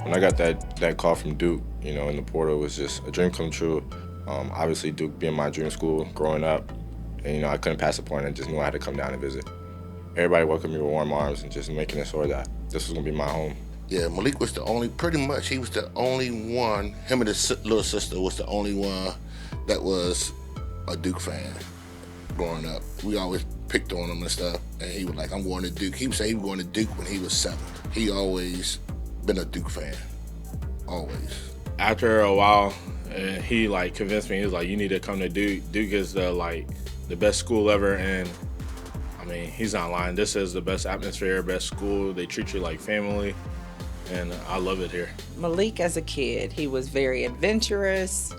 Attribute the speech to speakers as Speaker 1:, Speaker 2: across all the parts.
Speaker 1: When I got that call from Duke, in the portal, it was just a dream come true. Obviously, Duke being my dream school growing up, and I couldn't pass the point. I just knew I had to come down and visit. Everybody welcomed me with warm arms and just making it sure that this was gonna be my home.
Speaker 2: Yeah, Maliq was pretty much, he was the only one, him and his little sister was the only one that was a Duke fan growing up. We always picked on him and stuff, and he was like, I'm going to Duke. He would say he was going to Duke when he was 7. He always been a Duke fan, always.
Speaker 3: After a while, he convinced me. He was like, "You need to come to Duke. Duke is the best school ever." And I mean, he's not lying. This is the best atmosphere, best school. They treat you like family, and I love it here.
Speaker 4: Maliq, as a kid, he was very adventurous.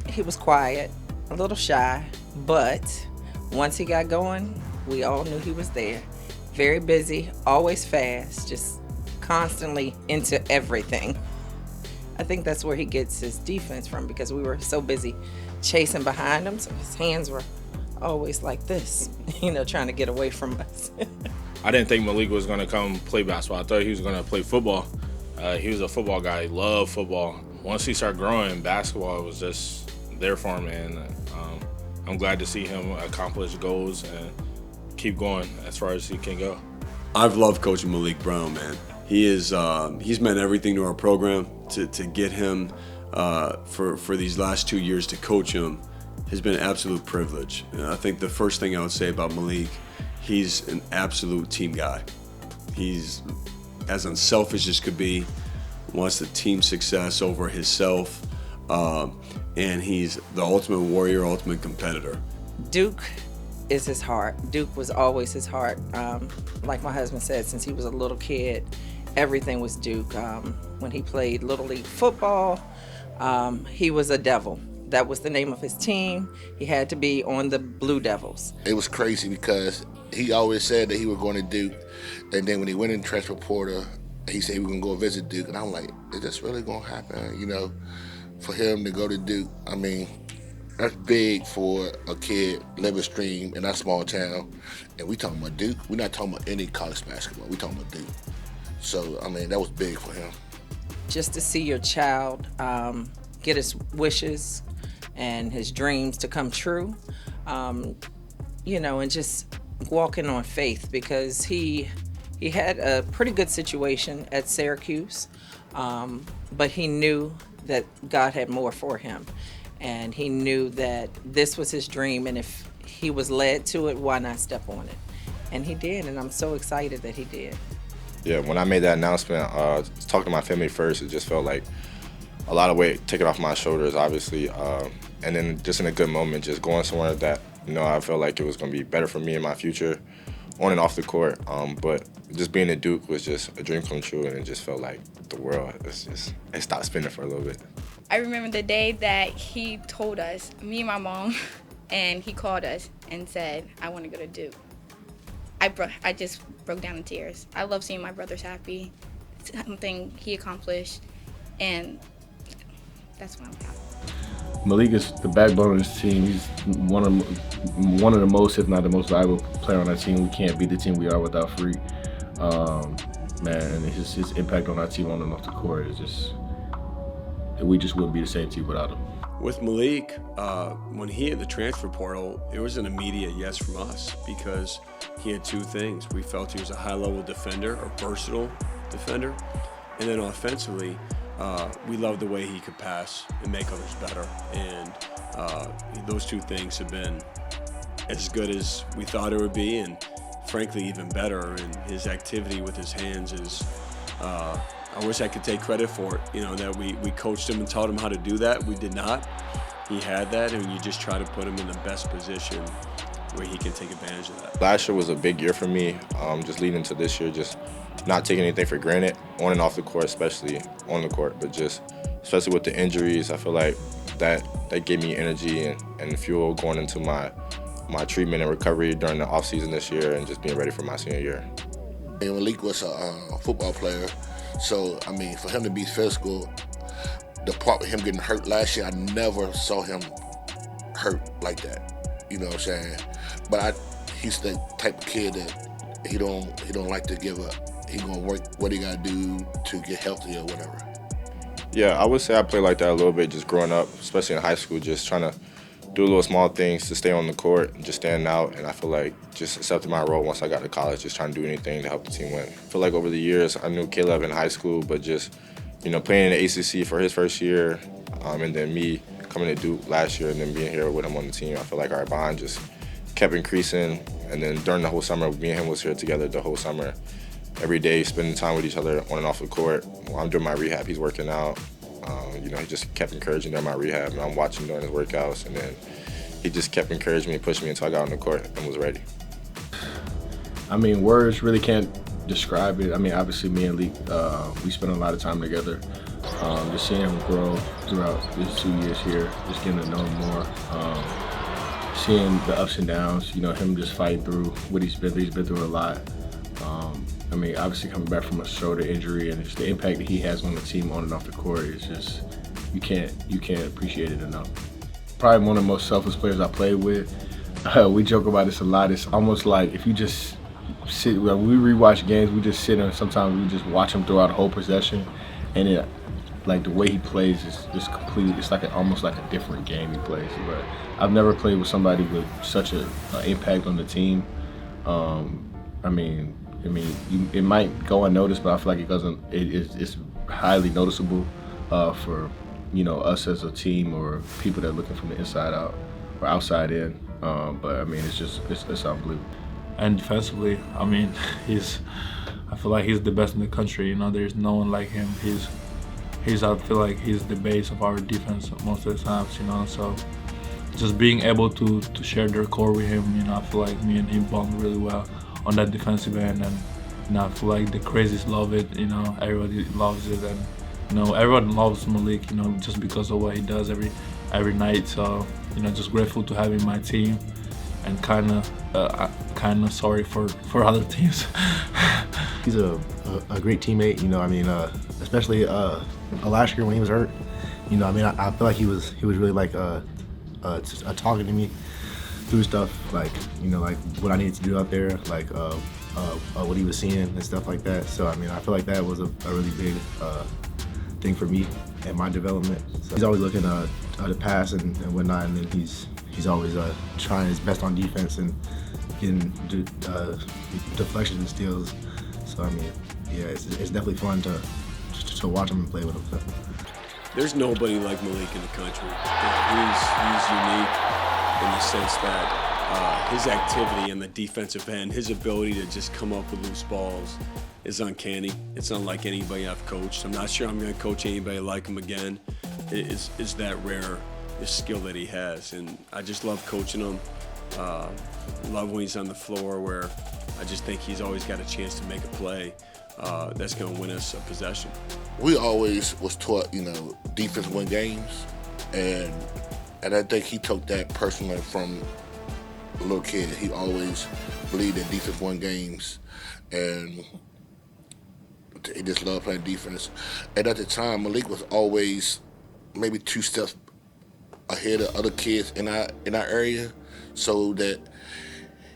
Speaker 4: He was quiet, a little shy, but once he got going, we all knew he was there. Very busy, always fast, just constantly into everything. I think that's where he gets his defense from, because we were so busy chasing behind him, so his hands were always like this, trying to get away from us.
Speaker 3: I didn't think Maliq was going to come play basketball. I thought he was going to play football. He was a football guy. He loved football. Once he started growing, basketball was just there for him, and I'm glad to see him accomplish goals and keep going as far as he can go.
Speaker 5: I've loved coaching Maliq Brown, man. He's meant everything to our program. To get him for these last 2 years to coach him has been an absolute privilege. I think the first thing I would say about Maliq, he's an absolute team guy. He's as unselfish as could be, wants the team success over himself, and he's the ultimate warrior, ultimate competitor.
Speaker 4: Duke is his heart. Duke was always his heart. Like my husband said, since he was a little kid, everything was Duke. When he played Little League football, he was a Devil. That was the name of his team. He had to be on the Blue Devils.
Speaker 2: It was crazy because he always said that he was going to Duke, and then when he went in transfer portal, he said he was going to go visit Duke, and I'm like, is this really going to happen? For him to go to Duke, I mean, that's big for a kid living stream in that small town. And we talking about Duke. We're not talking about any college basketball. We talking about Duke. So, I mean, that was big for him.
Speaker 4: Just to see your child get his wishes and his dreams to come true, and just walking on faith, because he had a pretty good situation at Syracuse, but he knew that God had more for him. And he knew that this was his dream, and if he was led to it, why not step on it? And he did, and I'm so excited that he did.
Speaker 1: Yeah, when I made that announcement, talking to my family first, it just felt like a lot of weight taken off my shoulders, obviously. And then just in a good moment, just going somewhere that, I felt like it was going to be better for me in my future, on and off the court. But just being at Duke was just a dream come true, and it just felt like the world, it stopped spinning for a little bit.
Speaker 6: I remember the day that he told us, me and my mom, and he called us and said, I want to go to Duke. I just broke down in tears. I love seeing my brothers happy, something he accomplished, and that's what I'm proud of.
Speaker 7: Maliq is the backbone of this team. He's one of the most, if not the most valuable player on our team. We can't be the team we are without Freak. And his impact on our team on and off the court is just, we just wouldn't be the same team without him.
Speaker 5: With Maliq, when he hit the transfer portal, it was an immediate yes from us, because he had two things. We felt he was a high-level defender, a versatile defender, and then offensively, we loved the way he could pass and make others better. And those two things have been as good as we thought it would be, and frankly, even better. And his activity with his hands is, I wish I could take credit for it, that we coached him and taught him how to do that. We did not. He had that, and you just try to put him in the best position where he can take advantage of that.
Speaker 1: Last year was a big year for me, just leading into this year, just not taking anything for granted, on and off the court, especially on the court, but just especially with the injuries, I feel like that gave me energy and fuel going into my treatment and recovery during the offseason this year, and just being ready for my senior year.
Speaker 2: And Maliq was a football player, so, I mean, for him to be physical, the part with him getting hurt last year, I never saw him hurt like that. You know what I'm saying? But he's the type of kid that he don't like to give up. he gonna work what he gotta do to get healthy or whatever.
Speaker 1: Yeah, I would say I played like that a little bit just growing up, especially in high school, just trying to do little small things to stay on the court and just stand out. And I feel like just accepting my role once I got to college, just trying to do anything to help the team win. I feel like over the years, I knew Caleb in high school, but just, playing in the ACC for his first year, and then me coming to Duke last year and then being here with him on the team, I feel like our bond just kept increasing. And then during the whole summer, me and him was here together the whole summer, every day, spending time with each other on and off the court. While I'm doing my rehab, he's working out. He just kept encouraging during my rehab, and I'm watching during his workouts. And then he just kept encouraging me and pushing me until I got on the court and was ready.
Speaker 7: I mean, words really can't describe it. I mean, obviously, me and Maliq, we spent a lot of time together. Just seeing him grow throughout these 2 years here, just getting to know him more. Seeing the ups and downs, him just fighting through what he's been through. He's been through a lot. I mean, obviously coming back from a shoulder injury and just the impact that he has on the team on and off the court is just, you can't appreciate it enough. Probably one of the most selfless players I played with. We joke about this a lot. It's almost like if you just sit, when we rewatch games, we just sit and sometimes we just watch him throughout the whole possession, and like the way he plays is completely, it's like almost like a different game he plays. But I've never played with somebody with such an impact on the team. I mean, it might go unnoticed, but I feel like it doesn't. It's highly noticeable for us as a team or people that are looking from the inside out or outside in. But I mean, it's unbelievable.
Speaker 8: And defensively, I mean, I feel like he's the best in the country. There's no one like him. I feel like he's the base of our defense most of the times. So just being able to share their core with him, I feel like me and him bond really well on that defensive end, and I feel like the crazies love it. Everybody loves it, and everyone loves Maliq. Just because of what he does every night. So just grateful to have him in my team, and kind of sorry for other teams.
Speaker 9: He's a great teammate. Especially last year when he was hurt. I feel like he was really like talking to me through stuff like what I needed to do out there, like what he was seeing and stuff like that. So I feel like that was a really big thing for me and my development. So he's always looking to pass and whatnot, and then he's always trying his best on defense and getting deflections and steals. So yeah, it's definitely fun to watch him and play with him.
Speaker 5: There's nobody like Maliq in the country. He's unique in the sense that his activity in the defensive end, his ability to just come up with loose balls is uncanny. It's unlike anybody I've coached. I'm not sure I'm going to coach anybody like him again. It's that rare, the skill that he has. And I just love coaching him. Love when he's on the floor, where I just think he's always got a chance to make a play that's going to win us a possession.
Speaker 2: We always was taught, defense win games, and I think he took that personally from a little kid. He always believed that defense won games, and he just loved playing defense. And at the time, Maliq was always maybe 2 steps ahead of other kids in our area, so that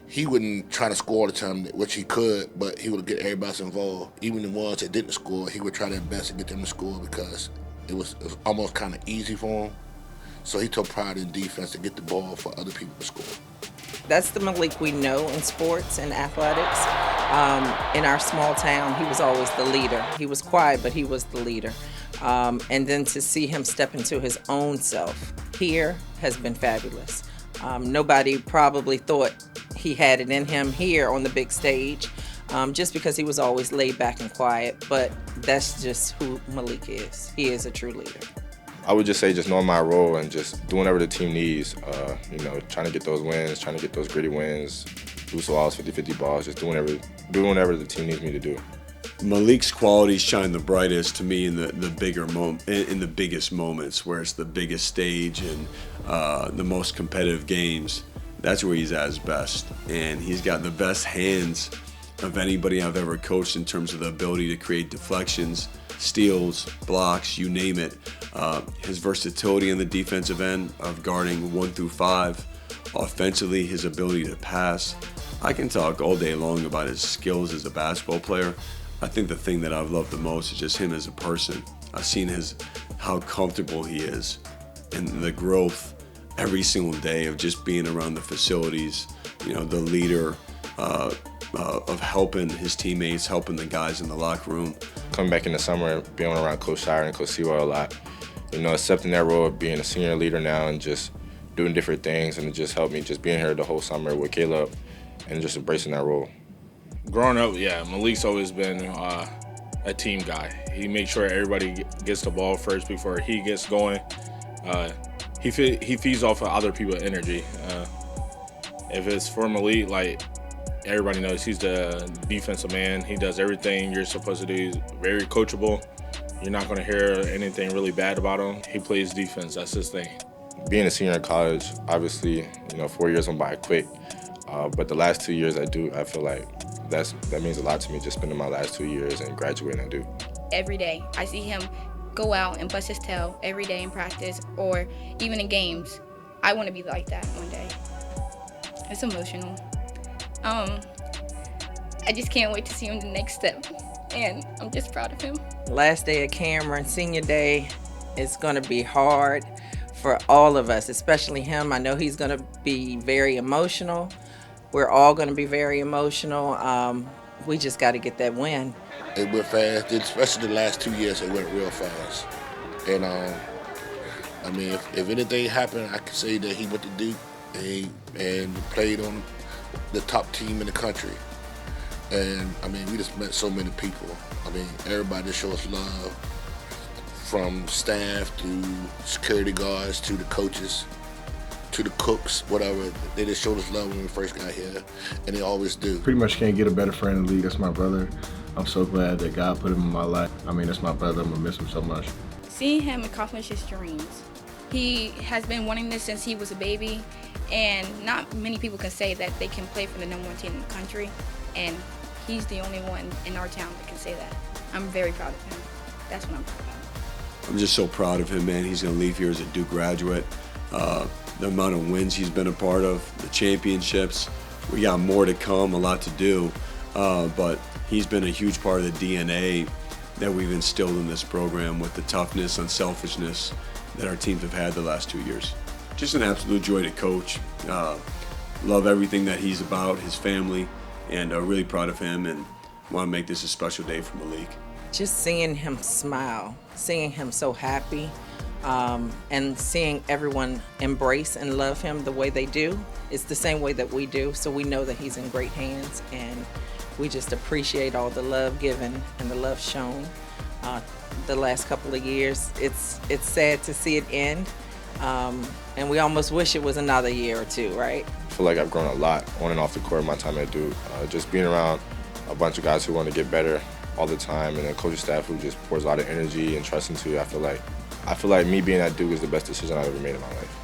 Speaker 2: he wouldn't try to score all the time, which he could, but he would get everybody involved. Even the ones that didn't score, he would try their best to get them to score because it was almost kind of easy for him. So he took pride in defense to get the ball for other people to score.
Speaker 4: That's the Maliq we know in sports and athletics. In our small town, he was always the leader. He was quiet, but he was the leader. And then to see him step into his own self here has been fabulous. Nobody probably thought he had it in him here on the big stage, just because he was always laid back and quiet. But that's just who Maliq is. He is a true leader.
Speaker 1: I would just say just knowing my role and just doing whatever the team needs, trying to get those wins, trying to get those gritty wins, loose balls, 50-50 balls, just doing whatever the team needs me to do.
Speaker 5: Maliq's qualities shine the brightest to me in the biggest moments, where it's the biggest stage and the most competitive games. That's where he's at his best, and he's got the best hands of anybody I've ever coached in terms of the ability to create deflections, steals, blocks, you name it. His versatility in the defensive end of guarding 1 through 5, offensively, his ability to pass. I can talk all day long about his skills as a basketball player. I think the thing that I've loved the most is just him as a person. I've seen how comfortable he is and the growth every single day of just being around the facilities, you know, the leader of helping his teammates, helping the guys in the locker room.
Speaker 1: Coming back in the summer, being around Coach Shire and Coach Sewell a lot, you know, accepting that role of being a senior leader now and just doing different things, and it just helped me just being here the whole summer with Caleb and just embracing that role.
Speaker 3: Growing up, yeah, Maliq's always been a team guy. He makes sure everybody gets the ball first before he gets going. He feeds off of other people's energy. If it's for Maliq, like, everybody knows he's the defensive man. He does everything you're supposed to do. He's very coachable. You're not going to hear anything really bad about him. He plays defense. That's his thing.
Speaker 1: Being a senior in college, obviously, you know, 4 years went by quick. But the last 2 years I feel like that means a lot to me, just spending my last 2 years and graduating at Duke.
Speaker 6: Every day, I see him go out and bust his tail every day in practice or even in games. I want to be like that one day. It's emotional. I just can't wait to see him the next step, and I'm just proud of him.
Speaker 4: Last day of Cameron, senior day, is going to be hard for all of us, especially him. I know he's going to be very emotional. We're all going to be very emotional. We just got to get that win.
Speaker 2: It went fast, especially the last 2 years. It went real fast, and I mean, if anything happened, I could say that he went to Duke and played on the top team in the country. And I mean, we just met so many people. I mean, everybody just shows love, from staff to security guards to the coaches to the cooks, whatever. They just showed us love when we first got here, and they always do.
Speaker 7: Pretty much can't get a better friend in the league. That's my brother. I'm so glad that God put him in my life. I mean, that's my brother. I'm gonna miss him so much.
Speaker 6: Seeing him accomplish his dreams. He has been wanting this since he was a baby, and not many people can say that they can play for the #1 team in the country, and he's the only one in our town that can say that. I'm very proud of him. That's what I'm proud of.
Speaker 5: I'm just so proud of him, man. He's going to leave here as a Duke graduate. The amount of wins he's been a part of, the championships. We got more to come, a lot to do, but he's been a huge part of the DNA that we've instilled in this program with the toughness, unselfishness that our teams have had the last 2 years. Just an absolute joy to coach. Love everything that he's about, his family, and really proud of him, and want to make this a special day for Maliq.
Speaker 4: Just seeing him smile, seeing him so happy, and seeing everyone embrace and love him the way they do. It's the same way that we do, so we know that he's in great hands, and we just appreciate all the love given and the love shown the last couple of years. It's sad to see it end, and we almost wish it was another year or two, right?
Speaker 1: I feel like I've grown a lot on and off the court in my time at Duke. Just being around a bunch of guys who want to get better all the time, and a coaching staff who just pours a lot of energy and trust into you. I feel like me being at Duke is the best decision I've ever made in my life.